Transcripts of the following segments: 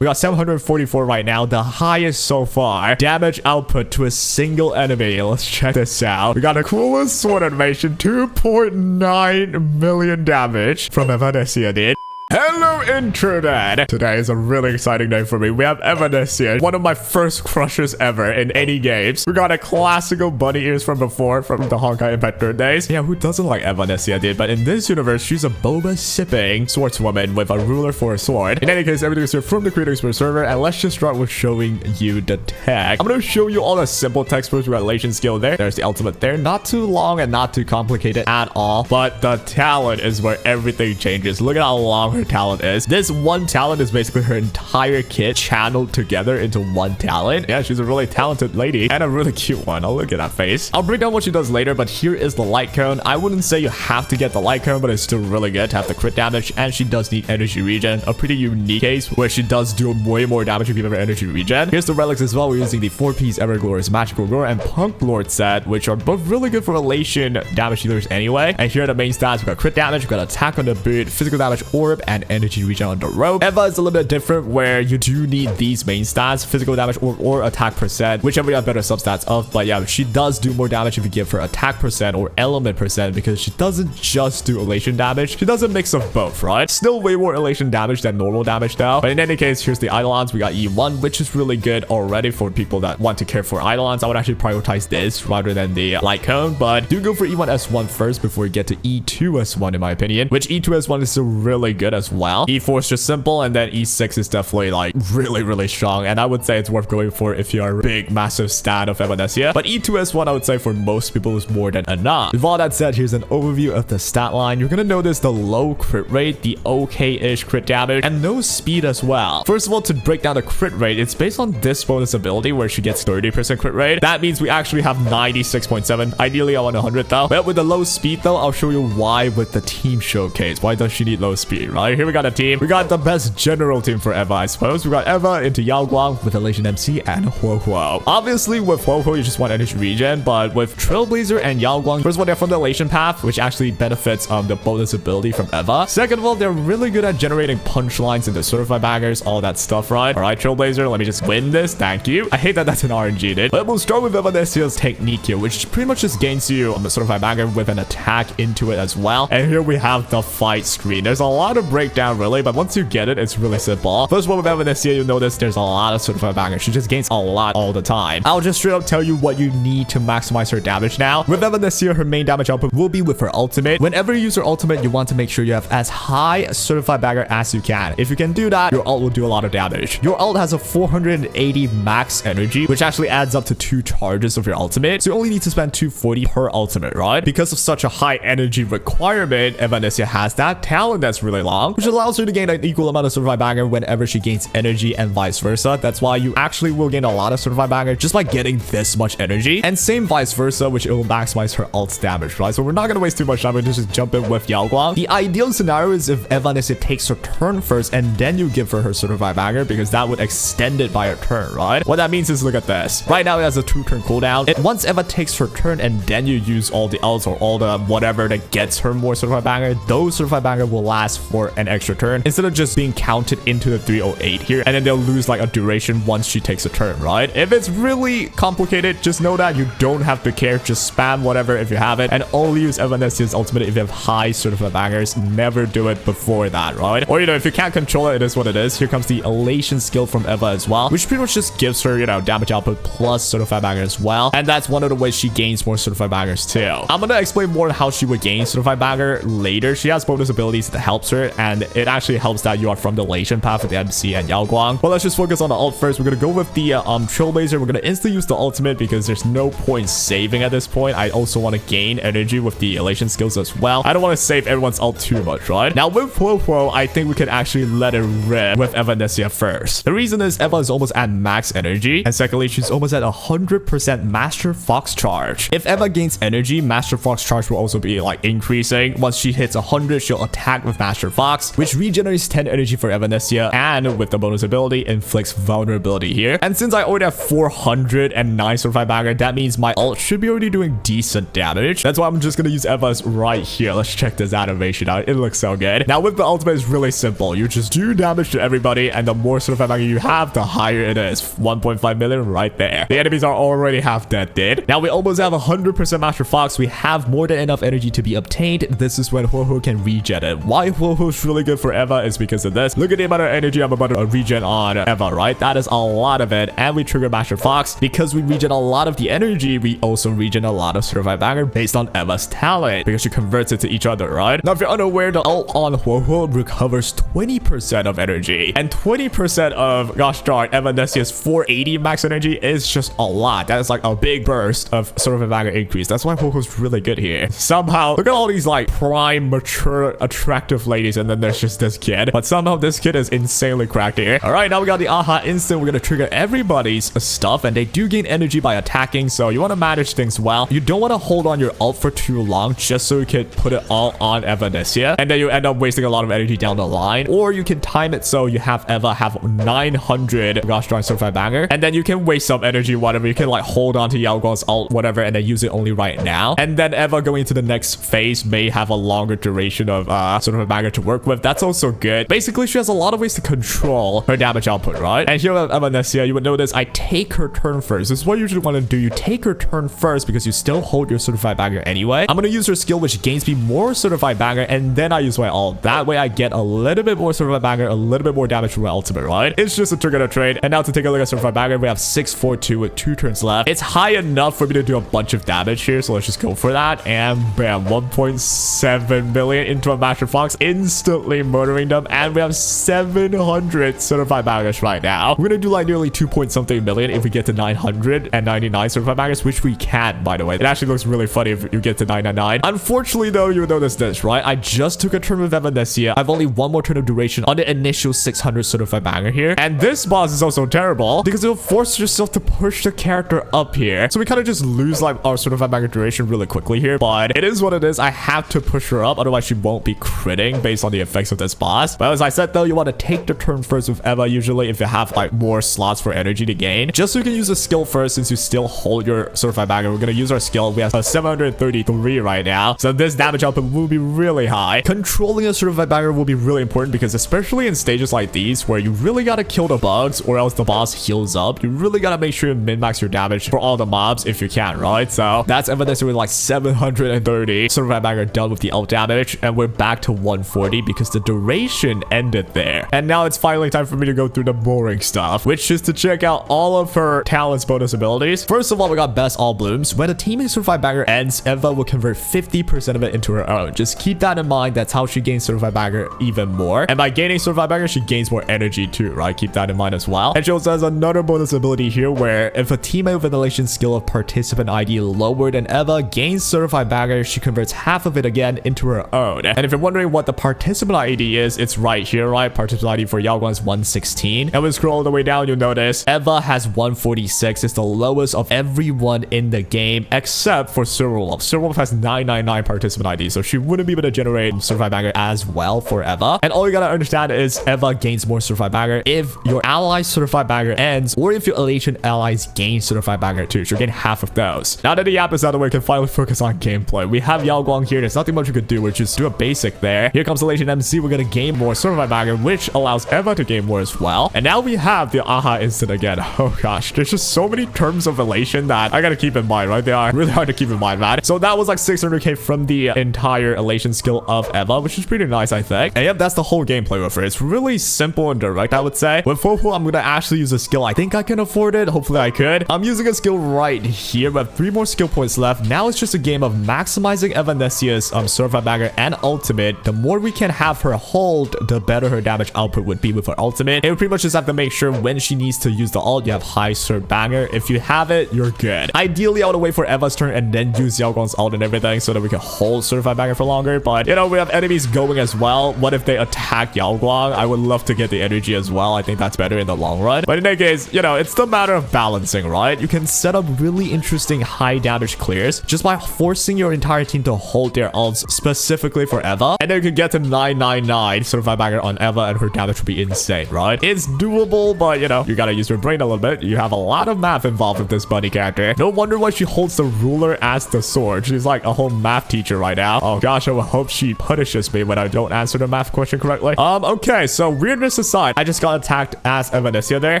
We got 744 right now, the highest so far. Damage output to a single enemy. Let's check this out. We got the coolest sword animation, 2.9 million damage from Evanescia, dude. Hello internet! Today is a really exciting day for me. We have Evanescia, one of my first crushes ever in any games. We got a classical bunny ears from before, from the Honkai Inventor days. Yeah, who doesn't like Evanescia, dude? But in this universe, she's a boba-sipping swordswoman with a ruler for a sword. In any case, everything is here from the creators for the server, and let's just start with showing you the tech. I'm gonna show you all the simple text first. We got elation skill there. There's the ultimate there. Not too long and not too complicated at all, but the talent is where everything changes. Look at how long her talent is. This one talent is basically her entire kit channeled together into one talent. Yeah, she's a really talented lady and a really cute one. I'll look at that face. I'll break down what she does later, but here is the Lightcone. I wouldn't say you have to get the Lightcone, but it's still really good to have the crit damage, and she does need energy regen. A pretty unique case where she does do way more damage if you have her energy regen. Here's the relics as well. We're using the 4-piece Everglorious Magical Roar and Punk Lord set, which are both really good for elation damage dealers anyway. And here are the main stats. We got crit damage, we got attack on the boot, physical damage orb, and energy regen on the rope. Eva is a little bit different where you do need these main stats, physical damage or attack percent, whichever you have better substats of. But yeah, she does do more damage if you give her attack percent or element percent, because she doesn't just do elation damage. She does a mix of both, right? Still way more elation damage than normal damage though. But in any case, here's the Eidolons. We got E1, which is really good already for people that want to care for Eidolons. I would actually prioritize this rather than the Lightcone, but do go for E1 S1 first before you get to E2 S1 in my opinion, which E2 S1 is still really good as well. E4 is just simple, and then E6 is definitely like really strong, and I would say it's worth going for if you're a big massive stan of Evanescia. But E2 S1 I would say for most people is more than enough. With all that said, here's an overview of the stat line. You're gonna notice the low crit rate, the okay-ish crit damage, and no speed as well. First of all, to break down the crit rate, it's based on this bonus ability where she gets 30% crit rate. That means we actually have 96.7. Ideally I want 100 though. But with the low speed though, I'll show you why with the team showcase. Why does she need low speed, right? Here we got a team. We got the best general team for Eva, I suppose. We got Eva into Yaoguang with ELATION MC and Huohuo. Obviously with Huohuo you just want energy regen, but with Trailblazer and Yaoguang, first of all, they're from the elation path, which actually benefits the bonus ability from Eva. Second of all, they're really good at generating punchlines into certified bangers, all that stuff, right? All right, Trailblazer, let me just win this. Thank you. I hate that that's an RNG, dude. But we'll start with Evanescia's technique here, which pretty much just gains you a certified banger with an attack into it as well. And here we have the fight screen. There's a lot of breakdown really, but once you get it, it's really simple. First of all, with Evanescia, you'll notice there's a lot of certified bangers. She just gains a lot all the time. I'll just straight up tell you what you need to maximize her damage now. With Evanescia, her main damage output will be with her ultimate. Whenever you use her ultimate, you want to make sure you have as high a certified banger as you can. If you can do that, your ult will do a lot of damage. Your ult has a 480 max energy, which actually adds up to 2 charges of your ultimate. So you only need to spend 240 per ultimate, right? Because of such a high energy requirement, Evanescia has that talent that's really long, which allows her to gain an equal amount of certified banger whenever she gains energy and vice versa. That's why you actually will gain a lot of certified banger just by getting this much energy, and same vice versa, which it will maximize her ult's damage, right? So we're not going to waste too much time. We're just jump in with Yaoguang. The ideal scenario is if Evanescia takes her turn first and then you give her certified banger, because that would extend it by her turn, right? What that means is, look at this. Right now it has a 2-turn cooldown. Once Eva takes her turn and then you use all the ults or all the whatever that gets her more certified banger, those certified banger will last for an extra turn instead of just being counted into the 308 here, and then they'll lose like a duration once she takes a turn, right? If it's really complicated, just know that you don't have to care. Just spam whatever if you have it, and only use Evanescia's ultimate if you have high certified bangers. Never do it before that, right? Or, you know, if you can't control it, it is what it is. Here comes the elation skill from Eva as well, which pretty much just gives her, you know, damage output plus certified banger as well, and that's one of the ways she gains more certified bangers too. I'm gonna explain more on how she would gain certified banger later. She has bonus abilities that helps her, and it actually helps that you are from the elation path with the MC and Yaoguang. But let's just focus on the ult first. We're gonna go with the Trailblazer. We're gonna instantly use the ultimate because there's no point saving at this point. I also want to gain energy with the elation skills as well. I don't want to save everyone's ult too much, right? Now with Huohuo, I think we can actually let it rip with Evanescia first. The reason is Eva is almost at max energy, and secondly, she's almost at 100% Master Fox charge. If Eva gains energy, Master Fox charge will also be like increasing. Once she hits 100, she'll attack with Master Fox. Fox, which regenerates 10 energy for Evanescia, and with the bonus ability, inflicts vulnerability here. And since I already have 409 certified banger, that means my ult should be already doing decent damage. That's why I'm just gonna use Eva's right here. Let's check this animation out. It looks so good. Now with the ultimate, it's really simple. You just do damage to everybody, and the more certified banger you have, the higher it is. 1.5 million right there. The enemies are already half dead, dude. Now we almost have 100% Master Fox. We have more than enough energy to be obtained. This is when Ho-Ho can regen it. Why Ho-Ho is really good for Eva is because of this. Look at the amount of energy I'm about to regen on Eva, right? That is a lot of it. And we trigger Master Fox. Because we regen a lot of the energy, we also regen a lot of certified banger based on Eva's talent, because she converts it to each other, right? Now if you're unaware, the ult on Ho-Ho recovers 20% of energy, and 20% of, gosh darn, Evanescia's 480 max energy is just a lot. That is like a big burst of certified banger increase. That's why Ho-Ho's really good here. Somehow, look at all these like prime, mature, attractive ladies, and then there's just this kid. But somehow this kid is insanely cracked here. All right, now we got the aha instant. We're gonna trigger everybody's stuff, and they do gain energy by attacking, so you want to manage things well. You don't want to hold on your ult for too long just so you can put it all on Evanescia, and then you end up wasting a lot of energy down the line. Or you can time it so you have Eva have 900 gosh darn certified banger, and then you can waste some energy, whatever. You can like hold on to Yao Guang's ult, whatever, and then use it only right now. And then Eva going into the next phase may have a longer duration of certified banger to work with. That's also good. Basically, she has a lot of ways to control her damage output, right? And here with Evanescia, you would notice I take her turn first. This is what you usually want to do. You take her turn first because you still hold your certified banger anyway. I'm going to use her skill, which gains me more certified banger, and then I use my ult. That way I get a little bit more certified banger, a little bit more damage from my ultimate, right? It's just a trigger to trade. And now to take a look at certified banger, we have 642 with 2 turns left. It's high enough for me to do a bunch of damage here, so let's just go for that. And bam, 1.7 million into a Master Fox, instantly murdering them. And we have 700 certified bangers right now. We're gonna do like nearly 2 point something million if we get to 999 certified bangers, which we can, by the way. It actually looks really funny if you get to 999. Unfortunately though, you notice this, right? I just took a turn with Evanescia. I've only one more turn of duration on the initial 600 certified banger here. And this boss is also terrible because it'll force yourself to push the character up here. So we kind of just lose like our certified banger duration really quickly here, but it is what it is. I have to push her up, otherwise she won't be critting based on the effects of this boss. But as I said though, you want to take the turn first with Eva usually if you have like more slots for energy to gain, just so you can use the skill first since you still hold your certified banger. We're gonna use our skill. We have 733 right now, so this damage output will be really high. Controlling a certified banger will be really important because especially in stages like these where you really gotta kill the bugs or else the boss heals up, you really gotta make sure you min-max your damage for all the mobs if you can, right? So that's Evanescia with like 730 certified banger done with the ult damage, and we're back to 140 because the duration ended there. And now it's finally time for me to go through the boring stuff, which is to check out all of her talents bonus abilities. First of all, we got Best All Blooms. When a teammate's certified banger ends, Eva will convert 50% of it into her own. Just keep that in mind. That's how she gains certified banger even more. And by gaining certified banger, she gains more energy too, right? Keep that in mind as well. And she also has another bonus ability here where if a teammate with an elation skill of participant ID lower than Eva gains certified banger, she converts half of it again into her own. And if you're wondering what the participant ID is, it's right here, right? Participant ID for Yao Guang's 116. And when we scroll all the way down, you'll notice Eva has 146. It's the lowest of everyone in the game except for Cyril. Cyril has 999 participant ID, so she wouldn't be able to generate certified banger as well for Eva. And all you gotta understand is Eva gains more certified banger if your ally's certified banger ends, or if your elation allies gain certified banger too. She'll gain half of those. Now that the app is out of the way, we can finally focus on gameplay. We have Yao Guang here. There's nothing much we could do. We'll just do a basic there. Here comes Elation MC. We're gonna gain more certified banger, which allows Eva to gain more as well. And now we have the aha instant again. Oh gosh, there's just so many terms of elation that I gotta keep in mind, right? They are really hard to keep in mind, man. So that was like 600k from the entire elation skill of Eva, which is pretty nice, I think. And yep, that's the whole gameplay with her. It's really simple and direct, I would say. With Fofo, I'm gonna actually use a skill. I think I can afford it. Hopefully I could. I'm using a skill right here. We have 3 more skill points left. Now it's just a game of maximizing Evanescia's certified banger and ultimate. The more we can have her hold, the better her damage output would be with her ultimate. And we pretty much just have to make sure when she needs to use the ult, you have high cert banger. If you have it, you're good. Ideally, I would wait for Eva's turn and then use Yao Guang's ult and everything so that we can hold certified banger for longer. But, you know, we have enemies going as well. What if they attack Yao Guang? I would love to get the energy as well. I think that's better in the long run. But in any case, you know, it's the matter of balancing, right? You can set up really interesting high damage clears just by forcing your entire team to hold their ults specifically for Eva. And then you can get to 999 certified banger on Eva, and her damage would be insane, right? It's doable, but you know, you gotta use your brain a little bit. You have a lot of math involved with this bunny character. No wonder why she holds the ruler as the sword. She's like a whole math teacher right now. Oh gosh, I hope she punishes me when I don't answer the math question correctly. Okay, so weirdness aside, I just got attacked as Evanescia there.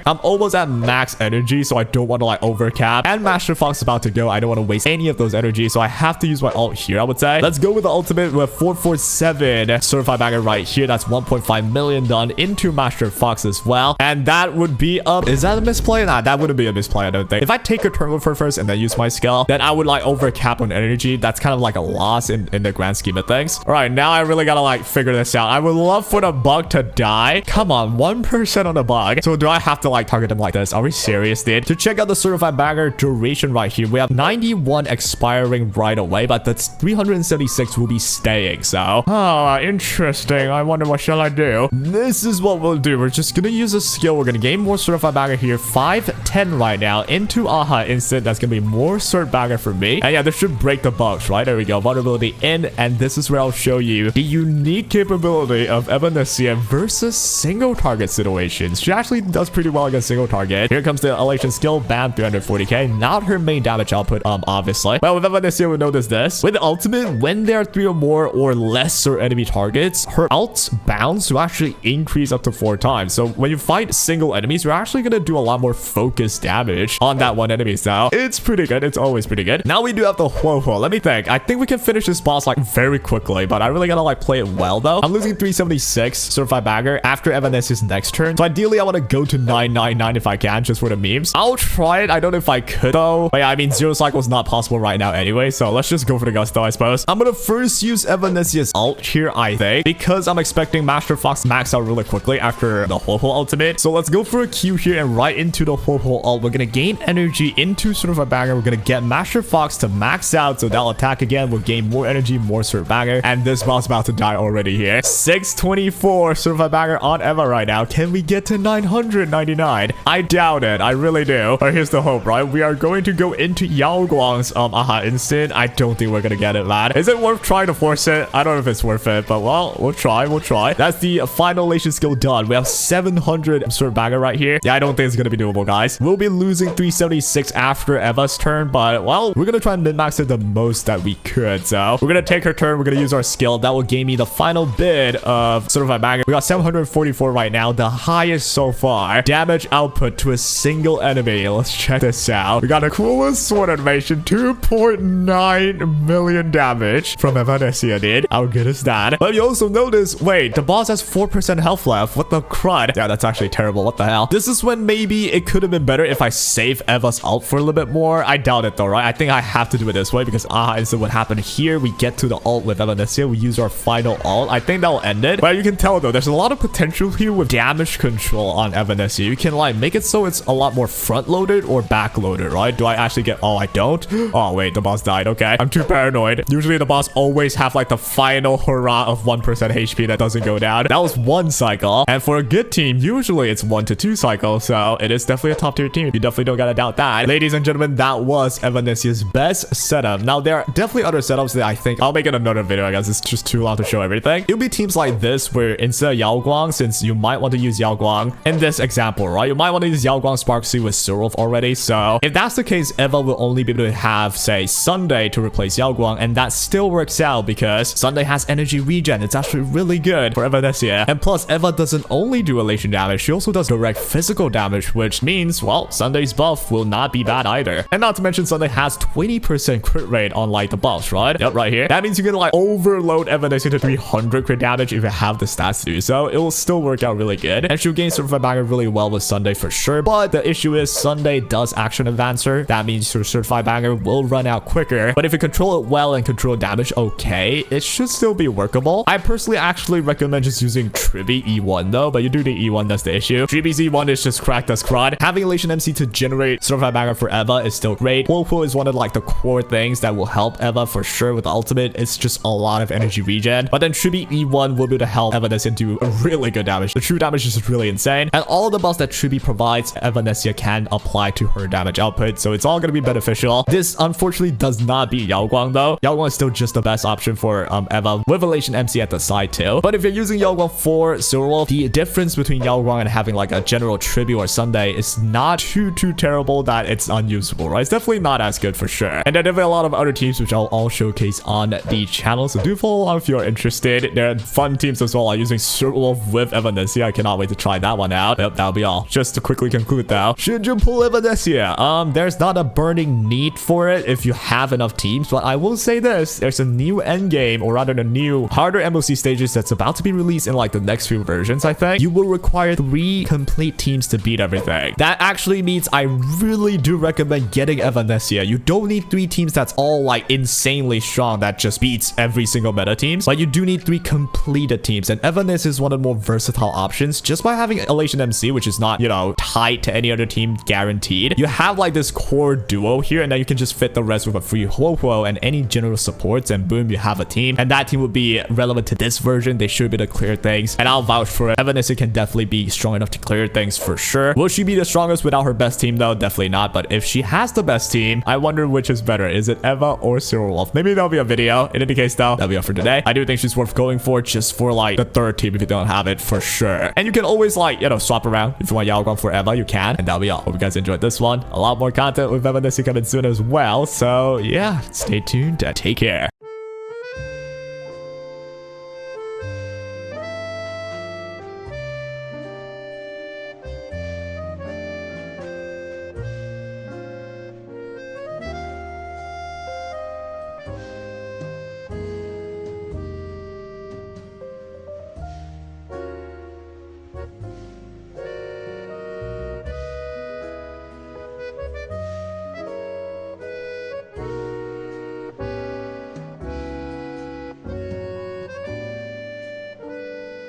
I'm almost at max energy, so I don't want to like overcap. And Master Fox is about to go. I don't want to waste any of those energy, so I have to use my ult here, I would say. Let's go with the ultimate with 447 certified banger right here. That's 1.5 million done into Master Fox as well. And that would be is that a misplay? Nah, that wouldn't be a misplay, I don't think. If I take a turn with her first and then use my skill, then I would like overcap on energy. That's kind of like a loss in the grand scheme of things. All right, now I really gotta like figure this out. I would love for the bug to die. Come on, 1% on the bug. So do I have to like target them like this? Are we serious, dude? To check out the certified banger duration right here, we have 91 expiring right away, but that's 376 will be staying. So, oh, interesting. I wonder what shall I do? This is what we'll do. We're just gonna use a skill. We're gonna gain more certified banger here. 510 right now into Aha instant. That's gonna be more cert banger for me. And yeah, this should break the bugs, right? There we go. Vulnerability in, and this is where I'll show you the unique capability of Evanescia versus single target situations. She actually does pretty well against single target. Here comes the elation skill. Bam, 340k. Not her main damage output, obviously. Well, with Evanescia, we notice this. With the ultimate, when there are 3 or more or lesser enemy targets, her ult's bounds to actually increase up to 4 times. So when you fight single enemies, you're actually gonna do a lot more focused damage on that one enemy. So it's pretty good. It's always pretty good. Now we do have the Ho-Ho. Let me think. I think we can finish this boss like very quickly, but I really gotta like play it well though. I'm losing 376 certified banger after Evanescia's next turn. So ideally, I want to go to 999 if I can, just for the memes. I'll try it. I don't know if I could though. But yeah, I mean, 0 cycle is not possible right now anyway. So let's just go for the gusto, I suppose. I'm gonna first use Evanescia's ult here, I think, because I'm expecting Master Fox max out really quickly after the Ho-Ho ultimate. So let's go for a Q here and right into the Ho-Ho ult. We're gonna gain energy into certified banger. We're gonna get Master Fox to max out, so that'll attack again. We'll gain more energy, more certified banger, and this boss about to die already here. 624 certified banger on Eva right now. Can we get to 999? I doubt it. I really do. But here's the hope, right? We are going to go into Yao Guang's Aha instant. I don't think we're gonna get it, lad. Is it worth trying to force it? I don't know if it's worth it, but well, we'll try. We'll try. That's the final elation skill done. We have 700 certified banger right here. Yeah, I don't think it's gonna be doable, guys. We'll be losing 376 after Eva's turn, but well, we're gonna try and min-max it the most that we could. So we're gonna take her turn. We're gonna use our skill. That will gain me the final bid of certified banger. We got 744 right now, the highest so far. Damage output to a single enemy. Let's check this out. We got the coolest sword animation, 2.9 million damage from Evanescia, dude. How good is that? But you also notice, wait, the boss has 4% health left. What the crud? Yeah, that's actually terrible. What the hell? This is when maybe it could have been better if I save Eva's ult for a little bit more. I doubt it though, right? I think I have to do it this way because instant what happened here. We get to the ult with Evanescia. We use our final ult. I think that will end it. But you can tell though, there's a lot of potential here with damage control on Evanescia. You can like make it so it's a lot more front loaded or back loaded, right? Do I actually get? Oh, I don't. Oh wait, the boss died. Okay, I'm too paranoid. Usually the boss always have like the final hurrah of 1% HP that doesn't go down. That was 1 cycle, and for a good team, usually it's 1 to 2 cycles. So it is definitely a top tier team. You definitely don't gotta doubt that. Ladies and gentlemen, that was Evanescia's best setup. Now there are definitely other setups that I think I'll make it another video. I guess it's just too long to show everything. It'll be teams like this where instead of Yao Guang, since you might want to use Yao Guang in this example, right? You might want to use Yao Guang Spark C with Surulf already. So if that's the case, Eva will only be able to have, say, Sunday to replace Yao Guang, and that still works out because Sunday has energy regen. It's actually really good for Evanescia. And plus, Eva doesn't only do elation damage, she also does direct physical damage, which means, well, Sunday's buff will not be bad either. And not to mention, Sunday has 20% crit rate on like the buffs, right? Yep, right here. That means you can like overload Evanescia to 300 crit damage if you have the stats to do so. It will still work out really good. And she'll gain certified banger really well with Sunday for sure. But the issue is Sunday does action advancer. That means your certified banger will run out quicker. But if you control it well and control damage okay, it should still be workable. I personally actually recommend just using Triby E1 though, but you do the E1, that's the issue. Triby's E1 is just cracked as crud. Having Elation MC to generate certified magma for Eva is still great. Whirlpool is one of like the core things that will help Eva for sure with the ultimate. It's just a lot of energy regen. But then Tribute E1 will be able to help Evanescia do a really good damage. The true damage is just really insane. And all of the buffs that Tribute provides, Evanescia can apply to her damage output. So it's all going to be beneficial. This unfortunately does not beat Yao Guang though. Yao Guang is still just the best option for Eva with Elation MC at the side too. But if you're using Yao Guang for Silverwolf, the difference between Yao Guang and having like a general Tribute or Sunday is not too terrible that it's unusable, right? It's definitely not as good for sure. And there are definitely a lot of other teams which I'll all showcase on the channel, so do follow along if you're interested. There are fun teams as well, like using Silverwolf with Evanescia. I cannot wait to try that one out. Yep, that'll be all. Just to quickly conclude though, should you pull Evanescia? There's not a burning need for it if you have enough teams, but I will say this, there's a new endgame, or rather the new harder MOC stages that's about to be released in like the next few versions. I think you will require 3 complete teams to beat everything. That actually means I really do recommend getting Evanescia. You don't need 3 teams that's all like insanely strong that just beats every single meta teams, but you do need 3 completed teams, and Evanescia is one of the more versatile options just by having Elation MC, which is not, you know, tied to any other team guaranteed. You have like this core duo here, and then you can just fit the rest with a free Huohuo and any general supports, and boom, you have a team. And that team would be relevant to this version. They should be able to clear things, and I'll vouch for it. Evanescia can definitely be strong enough to clear things for sure. Will she be the strongest without her best team though? Definitely not. But if she has the best team, I wonder which is better. Is it Eva or Silverwolf? Maybe there'll be a video. In any case though, that'll be all for today. I do think she's worth going for just for like the 3rd team if you don't have it for sure. And you can always like, you know, swap around. If you want Yao Guang for Eva, you can. And that'll be all. Hope you guys enjoyed this one. A lot more content with Evanescia coming soon as well. So yeah, stay tuned and take care.